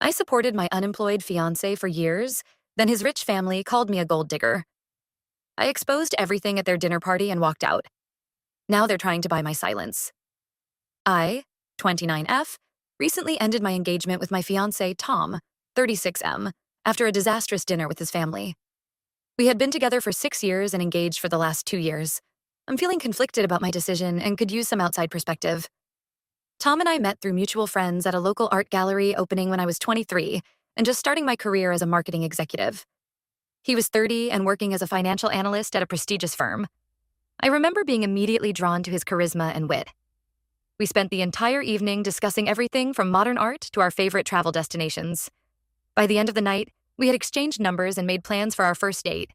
I supported my unemployed fiancé for years, then his rich family called me a gold digger. I exposed everything at their dinner party and walked out. Now they're trying to buy my silence. I, 29F, recently ended my engagement with my fiancé, Tom, 36M, after a disastrous dinner with his family. We had been together for 6 years and engaged for the last 2 years. I'm feeling conflicted about my decision and could use some outside perspective. Tom and I met through mutual friends at a local art gallery opening when I was 23 and just starting my career as a marketing executive. He was 30 and working as a financial analyst at a prestigious firm. I remember being immediately drawn to his charisma and wit. We spent the entire evening discussing everything from modern art to our favorite travel destinations. By the end of the night, we had exchanged numbers and made plans for our first date.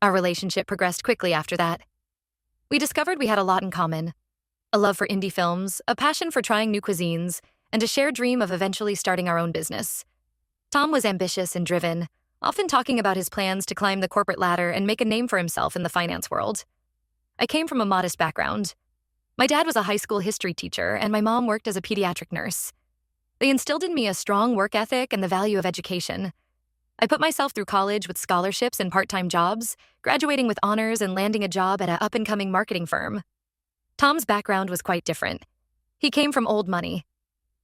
Our relationship progressed quickly after that. We discovered we had a lot in common: a love for indie films, a passion for trying new cuisines, and a shared dream of eventually starting our own business. Tom was ambitious and driven, often talking about his plans to climb the corporate ladder and make a name for himself in the finance world. I came from a modest background. My dad was a high school history teacher, and my mom worked as a pediatric nurse. They instilled in me a strong work ethic and the value of education. I put myself through college with scholarships and part-time jobs, graduating with honors and landing a job at an up-and-coming marketing firm. Tom's background was quite different. He came from old money.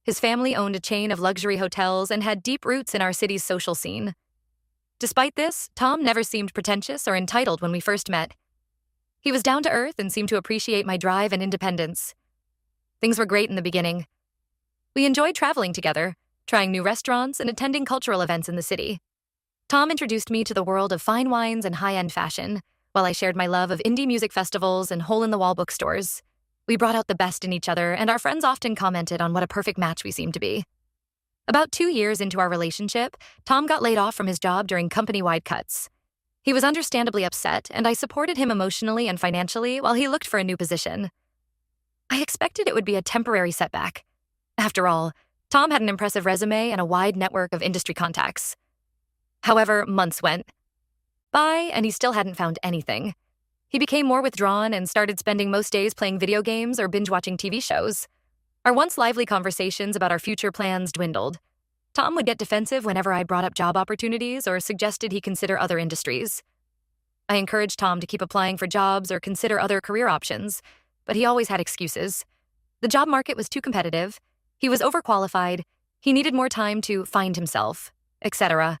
His family owned a chain of luxury hotels and had deep roots in our city's social scene. Despite this, Tom never seemed pretentious or entitled when we first met. He was down to earth and seemed to appreciate my drive and independence. Things were great in the beginning. We enjoyed traveling together, trying new restaurants and attending cultural events in the city. Tom introduced me to the world of fine wines and high-end fashion, while I shared my love of indie music festivals and hole-in-the-wall bookstores. We brought out the best in each other, and our friends often commented on what a perfect match we seemed to be. About 2 years into our relationship, Tom got laid off from his job during company-wide cuts. He was understandably upset, and I supported him emotionally and financially while he looked for a new position. I expected it would be a temporary setback. After all, Tom had an impressive resume and a wide network of industry contacts. However, months went by, and he still hadn't found anything. He became more withdrawn and started spending most days playing video games or binge-watching TV shows. Our once lively conversations about our future plans dwindled. Tom would get defensive whenever I brought up job opportunities or suggested he consider other industries. I encouraged Tom to keep applying for jobs or consider other career options, but he always had excuses. The job market was too competitive, he was overqualified, he needed more time to find himself, etc.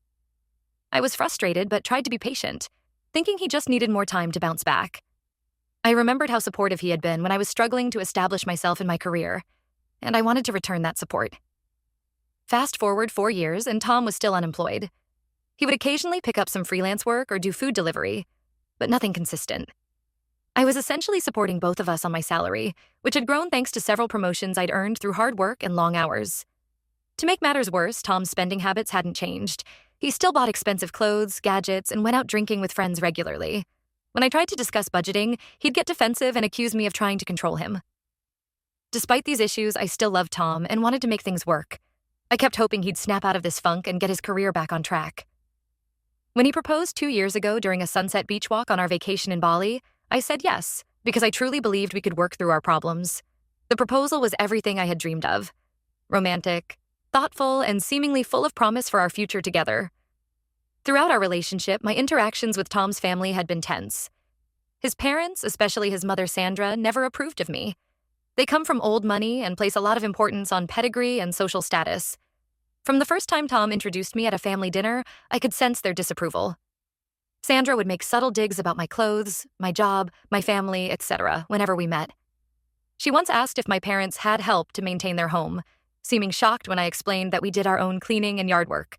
I was frustrated but tried to be patient, thinking he just needed more time to bounce back. I remembered how supportive he had been when I was struggling to establish myself in my career, and I wanted to return that support. Fast forward 4 years, and Tom was still unemployed. He would occasionally pick up some freelance work or do food delivery, but nothing consistent. I was essentially supporting both of us on my salary, which had grown thanks to several promotions I'd earned through hard work and long hours. To make matters worse, Tom's spending habits hadn't changed. He still bought expensive clothes, gadgets, and went out drinking with friends regularly. When I tried to discuss budgeting, he'd get defensive and accuse me of trying to control him. Despite these issues, I still loved Tom and wanted to make things work. I kept hoping he'd snap out of this funk and get his career back on track. When he proposed 2 years ago during a sunset beach walk on our vacation in Bali, I said yes, because I truly believed we could work through our problems. The proposal was everything I had dreamed of: romantic, thoughtful, and seemingly full of promise for our future together. Throughout our relationship, my interactions with Tom's family had been tense. His parents, especially his mother Sandra, never approved of me. They come from old money and place a lot of importance on pedigree and social status. From the first time Tom introduced me at a family dinner, I could sense their disapproval. Sandra would make subtle digs about my clothes, my job, my family, etc. whenever we met. She once asked if my parents had help to maintain their home, seeming shocked when I explained that we did our own cleaning and yard work.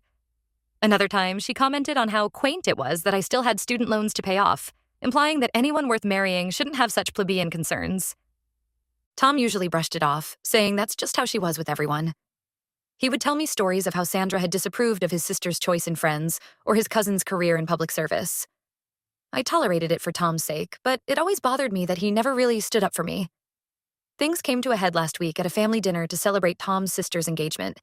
Another time, she commented on how quaint it was that I still had student loans to pay off, implying that anyone worth marrying shouldn't have such plebeian concerns. Tom usually brushed it off, saying that's just how she was with everyone. He would tell me stories of how Sandra had disapproved of his sister's choice in friends or his cousin's career in public service. I tolerated it for Tom's sake, but it always bothered me that he never really stood up for me. Things came to a head last week at a family dinner to celebrate Tom's sister's engagement.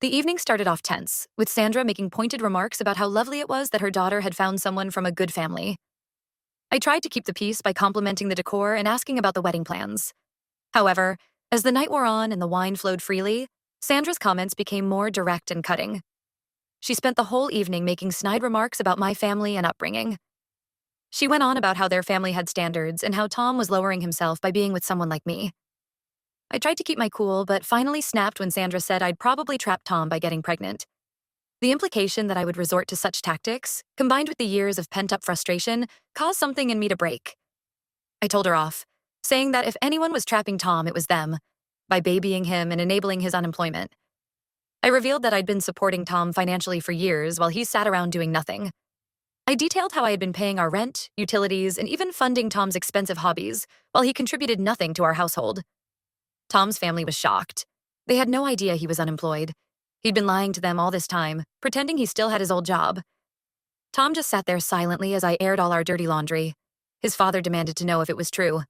The evening started off tense, with Sandra making pointed remarks about how lovely it was that her daughter had found someone from a good family. I tried to keep the peace by complimenting the decor and asking about the wedding plans. However, as the night wore on and the wine flowed freely, Sandra's comments became more direct and cutting. She spent the whole evening making snide remarks about my family and upbringing. She went on about how their family had standards and how Tom was lowering himself by being with someone like me. I tried to keep my cool, but finally snapped when Sandra said I'd probably trap Tom by getting pregnant. The implication that I would resort to such tactics, combined with the years of pent-up frustration, caused something in me to break. I told her off, saying that if anyone was trapping Tom, it was them, by babying him and enabling his unemployment. I revealed that I'd been supporting Tom financially for years while he sat around doing nothing. I detailed how I had been paying our rent, utilities, and even funding Tom's expensive hobbies, while he contributed nothing to our household. Tom's family was shocked. They had no idea he was unemployed. He'd been lying to them all this time, pretending he still had his old job. Tom just sat there silently as I aired all our dirty laundry. His father demanded to know if it was true.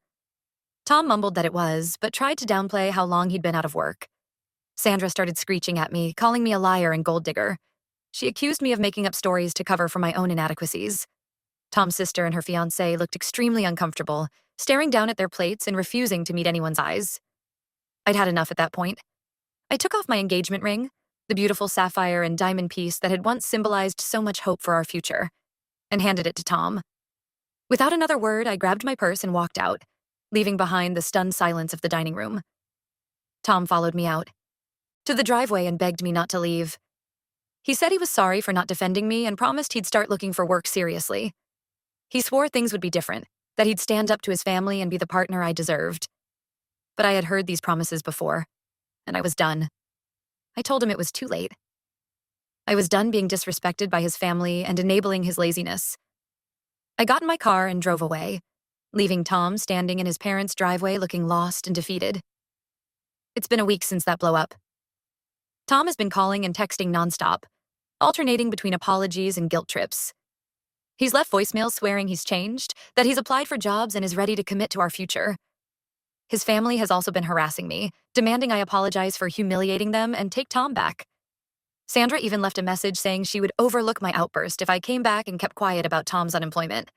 Tom mumbled that it was, but tried to downplay how long he'd been out of work. Sandra started screeching at me, calling me a liar and gold digger. She accused me of making up stories to cover for my own inadequacies. Tom's sister and her fiancé looked extremely uncomfortable, staring down at their plates and refusing to meet anyone's eyes. I'd had enough at that point. I took off my engagement ring, the beautiful sapphire and diamond piece that had once symbolized so much hope for our future, and handed it to Tom. Without another word, I grabbed my purse and walked out, leaving behind the stunned silence of the dining room. Tom followed me out to the driveway and begged me not to leave. He said he was sorry for not defending me and promised he'd start looking for work seriously. He swore things would be different, that he'd stand up to his family and be the partner I deserved. But I had heard these promises before, and I was done. I told him it was too late. I was done being disrespected by his family and enabling his laziness. I got in my car and drove away, leaving Tom standing in his parents' driveway looking lost and defeated. It's been a week since that blow-up. Tom has been calling and texting nonstop, alternating between apologies and guilt trips. He's left voicemails swearing he's changed, that he's applied for jobs and is ready to commit to our future. His family has also been harassing me, demanding I apologize for humiliating them and take Tom back. Sandra even left a message saying she would overlook my outburst if I came back and kept quiet about Tom's unemployment.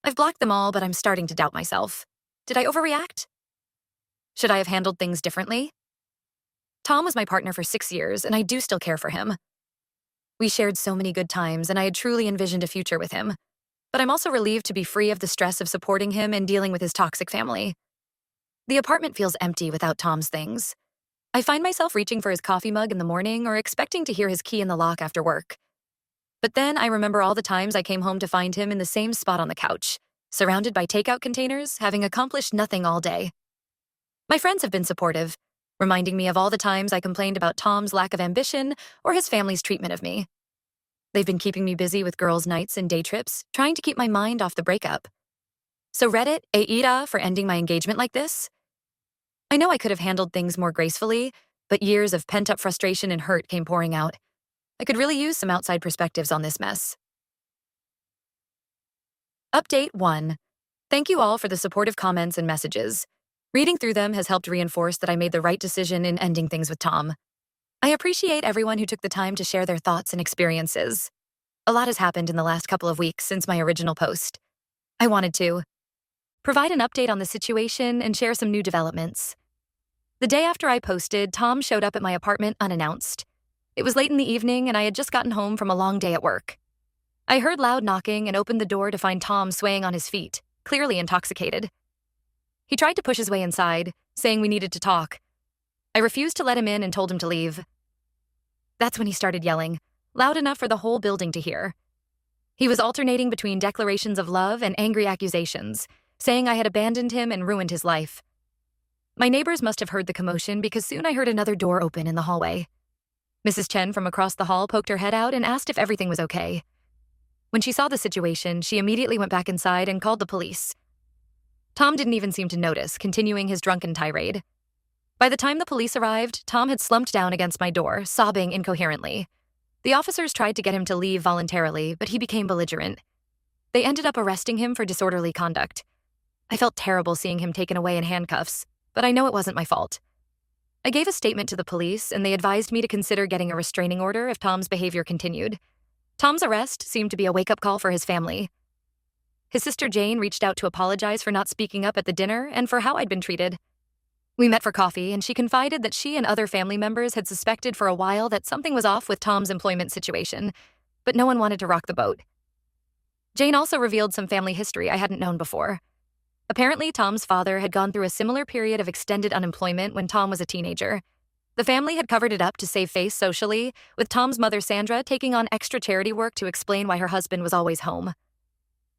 I've blocked them all, but I'm starting to doubt myself. Did I overreact? Should I have handled things differently? Tom was my partner for 6 years, and I do still care for him. We shared so many good times, and I had truly envisioned a future with him. But I'm also relieved to be free of the stress of supporting him and dealing with his toxic family. The apartment feels empty without Tom's things. I find myself reaching for his coffee mug in the morning or expecting to hear his key in the lock after work. But then I remember all the times I came home to find him in the same spot on the couch, surrounded by takeout containers, having accomplished nothing all day. My friends have been supportive, reminding me of all the times I complained about Tom's lack of ambition or his family's treatment of me. They've been keeping me busy with girls' nights and day trips, trying to keep my mind off the breakup. So Reddit, aita for ending my engagement like this? I know I could have handled things more gracefully, but years of pent-up frustration and hurt came pouring out. I could really use some outside perspectives on this mess. Update 1. Thank you all for the supportive comments and messages. Reading through them has helped reinforce that I made the right decision in ending things with Tom. I appreciate everyone who took the time to share their thoughts and experiences. A lot has happened in the last couple of weeks since my original post. I wanted to provide an update on the situation and share some new developments. The day after I posted, Tom showed up at my apartment unannounced. It was late in the evening and I had just gotten home from a long day at work. I heard loud knocking and opened the door to find Tom swaying on his feet, clearly intoxicated. He tried to push his way inside, saying we needed to talk. I refused to let him in and told him to leave. That's when he started yelling, loud enough for the whole building to hear. He was alternating between declarations of love and angry accusations, saying I had abandoned him and ruined his life. My neighbors must have heard the commotion because soon I heard another door open in the hallway. Mrs. Chen from across the hall poked her head out and asked if everything was okay. When she saw the situation, she immediately went back inside and called the police. Tom didn't even seem to notice, continuing his drunken tirade. By the time the police arrived, Tom had slumped down against my door, sobbing incoherently. The officers tried to get him to leave voluntarily, but he became belligerent. They ended up arresting him for disorderly conduct. I felt terrible seeing him taken away in handcuffs, but I know it wasn't my fault. I gave a statement to the police, and they advised me to consider getting a restraining order if Tom's behavior continued. Tom's arrest seemed to be a wake-up call for his family. His sister Jane reached out to apologize for not speaking up at the dinner and for how I'd been treated. We met for coffee, and she confided that she and other family members had suspected for a while that something was off with Tom's employment situation, but no one wanted to rock the boat. Jane also revealed some family history I hadn't known before. Apparently, Tom's father had gone through a similar period of extended unemployment when Tom was a teenager. The family had covered it up to save face socially, with Tom's mother Sandra taking on extra charity work to explain why her husband was always home.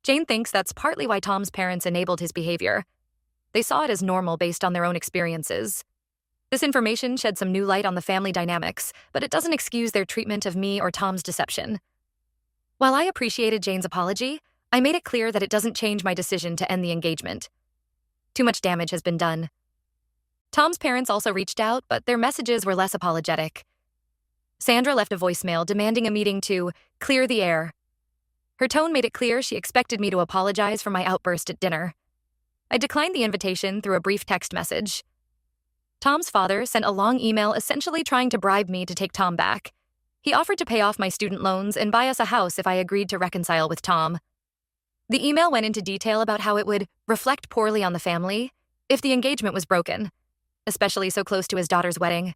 Jane thinks that's partly why Tom's parents enabled his behavior. They saw it as normal based on their own experiences. This information shed some new light on the family dynamics, but it doesn't excuse their treatment of me or Tom's deception. While I appreciated Jane's apology, I made it clear that it doesn't change my decision to end the engagement. Too much damage has been done. Tom's parents also reached out, but their messages were less apologetic. Sandra left a voicemail demanding a meeting to clear the air. Her tone made it clear she expected me to apologize for my outburst at dinner. I declined the invitation through a brief text message. Tom's father sent a long email essentially trying to bribe me to take Tom back. He offered to pay off my student loans and buy us a house if I agreed to reconcile with Tom. The email went into detail about how it would reflect poorly on the family if the engagement was broken, especially so close to his daughter's wedding.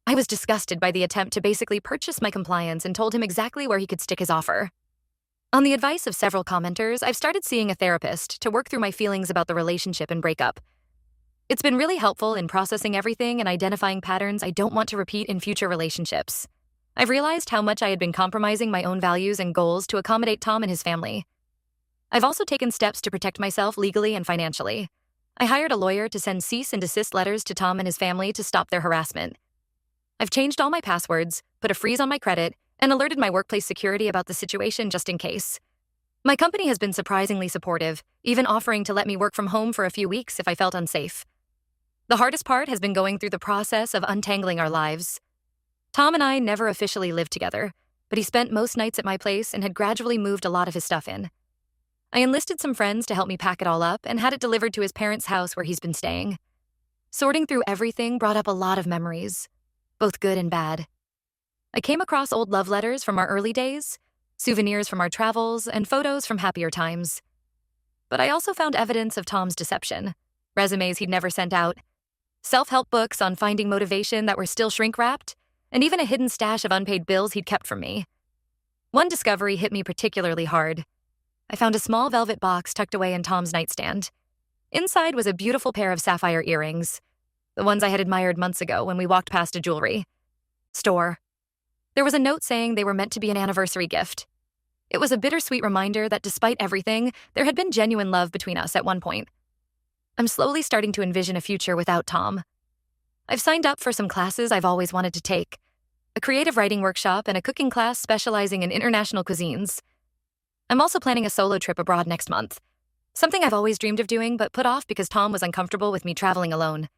I was disgusted by the attempt to basically purchase my compliance and told him exactly where he could stick his offer. On the advice of several commenters, I've started seeing a therapist to work through my feelings about the relationship and breakup. It's been really helpful in processing everything and identifying patterns I don't want to repeat in future relationships. I've realized how much I had been compromising my own values and goals to accommodate Tom and his family. I've also taken steps to protect myself legally and financially. I hired a lawyer to send cease and desist letters to Tom and his family to stop their harassment. I've changed all my passwords, put a freeze on my credit, and alerted my workplace security about the situation just in case. My company has been surprisingly supportive, even offering to let me work from home for a few weeks if I felt unsafe. The hardest part has been going through the process of untangling our lives. Tom and I never officially lived together, but he spent most nights at my place and had gradually moved a lot of his stuff in. I enlisted some friends to help me pack it all up and had it delivered to his parents' house where he's been staying. Sorting through everything brought up a lot of memories, both good and bad. I came across old love letters from our early days, souvenirs from our travels, and photos from happier times. But I also found evidence of Tom's deception, resumes he'd never sent out, self-help books on finding motivation that were still shrink-wrapped, and even a hidden stash of unpaid bills he'd kept from me. One discovery hit me particularly hard. I found a small velvet box tucked away in Tom's nightstand. Inside was a beautiful pair of sapphire earrings, the ones I had admired months ago when we walked past a jewelry store. There was a note saying they were meant to be an anniversary gift. It was a bittersweet reminder that despite everything, there had been genuine love between us at one point. I'm slowly starting to envision a future without Tom. I've signed up for some classes I've always wanted to take, a creative writing workshop and a cooking class specializing in international cuisines. I'm also planning a solo trip abroad next month, something I've always dreamed of doing but put off because Tom was uncomfortable with me traveling alone.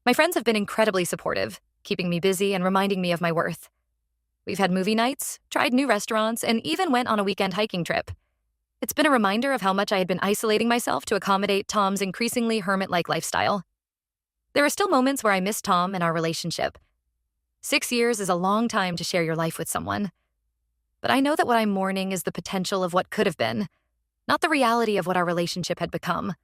My friends have been incredibly supportive, keeping me busy and reminding me of my worth. We've had movie nights, tried new restaurants, and even went on a weekend hiking trip. It's been a reminder of how much I had been isolating myself to accommodate Tom's increasingly hermit-like lifestyle. There are still moments where I miss Tom and our relationship. 6 years is a long time to share your life with someone. But I know that what I'm mourning is the potential of what could have been, not the reality of what our relationship had become.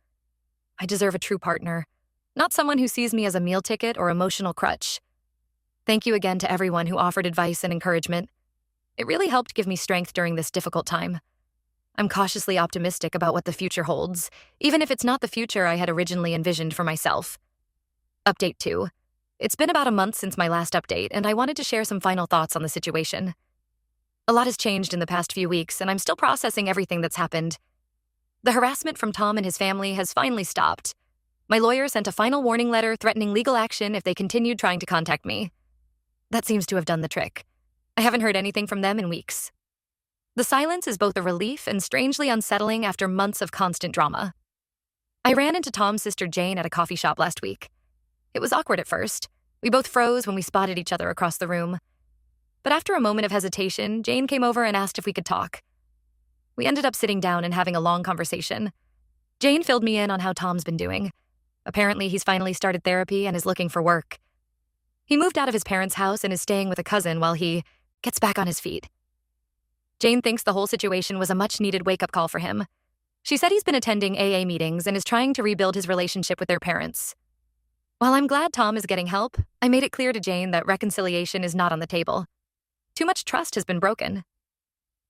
I deserve a true partner, not someone who sees me as a meal ticket or emotional crutch. Thank you again to everyone who offered advice and encouragement. It really helped give me strength during this difficult time. I'm cautiously optimistic about what the future holds, even if it's not the future I had originally envisioned for myself. Update 2. It's been about a month since my last update, and I wanted to share some final thoughts on the situation. A lot has changed in the past few weeks, and I'm still processing everything that's happened. The harassment from Tom and his family has finally stopped. My lawyer sent a final warning letter threatening legal action if they continued trying to contact me. That seems to have done the trick. I haven't heard anything from them in weeks. The silence is both a relief and strangely unsettling after months of constant drama. I ran into Tom's sister Jane at a coffee shop last week. It was awkward at first. We both froze when we spotted each other across the room. But after a moment of hesitation, Jane came over and asked if we could talk. We ended up sitting down and having a long conversation. Jane filled me in on how Tom's been doing. Apparently, he's finally started therapy and is looking for work. He moved out of his parents' house and is staying with a cousin while he gets back on his feet. Jane thinks the whole situation was a much-needed wake-up call for him. She said he's been attending AA meetings and is trying to rebuild his relationship with their parents. While I'm glad Tom is getting help, I made it clear to Jane that reconciliation is not on the table. Too much trust has been broken.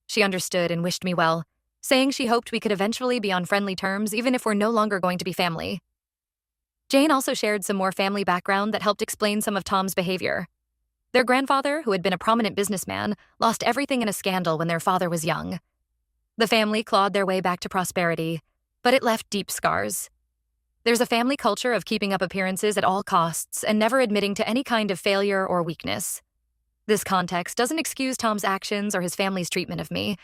She understood and wished me well, saying she hoped we could eventually be on friendly terms even if we're no longer going to be family. Jane also shared some more family background that helped explain some of Tom's behavior. Their grandfather, who had been a prominent businessman, lost everything in a scandal when their father was young. The family clawed their way back to prosperity, but it left deep scars. There's a family culture of keeping up appearances at all costs and never admitting to any kind of failure or weakness. This context doesn't excuse Tom's actions or his family's treatment of me,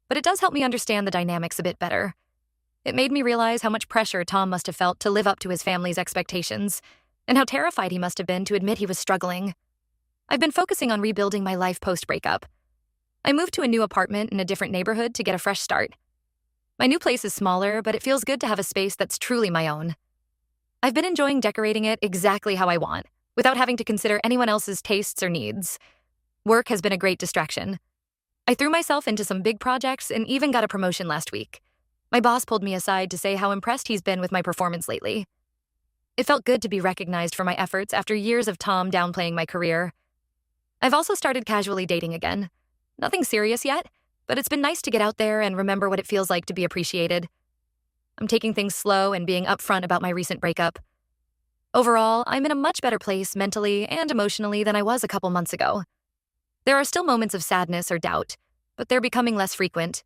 but it does help me understand the dynamics a bit better. It made me realize how much pressure Tom must have felt to live up to his family's expectations, and how terrified he must have been to admit he was struggling. I've been focusing on rebuilding my life post-breakup. I moved to a new apartment in a different neighborhood to get a fresh start. My new place is smaller, but it feels good to have a space that's truly my own. I've been enjoying decorating it exactly how I want, without having to consider anyone else's tastes or needs. Work has been a great distraction. I threw myself into some big projects and even got a promotion last week. My boss pulled me aside to say how impressed he's been with my performance lately. It felt good to be recognized for my efforts after years of Tom downplaying my career. I've also started casually dating again. Nothing serious yet, but it's been nice to get out there and remember what it feels like to be appreciated. I'm taking things slow and being upfront about my recent breakup. Overall, I'm in a much better place mentally and emotionally than I was a couple months ago. There are still moments of sadness or doubt, but they're becoming less frequent.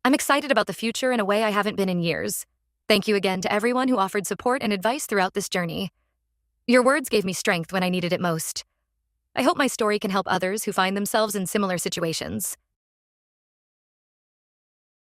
I'm excited about the future in a way I haven't been in years. Thank you again to everyone who offered support and advice throughout this journey. Your words gave me strength when I needed it most. I hope my story can help others who find themselves in similar situations.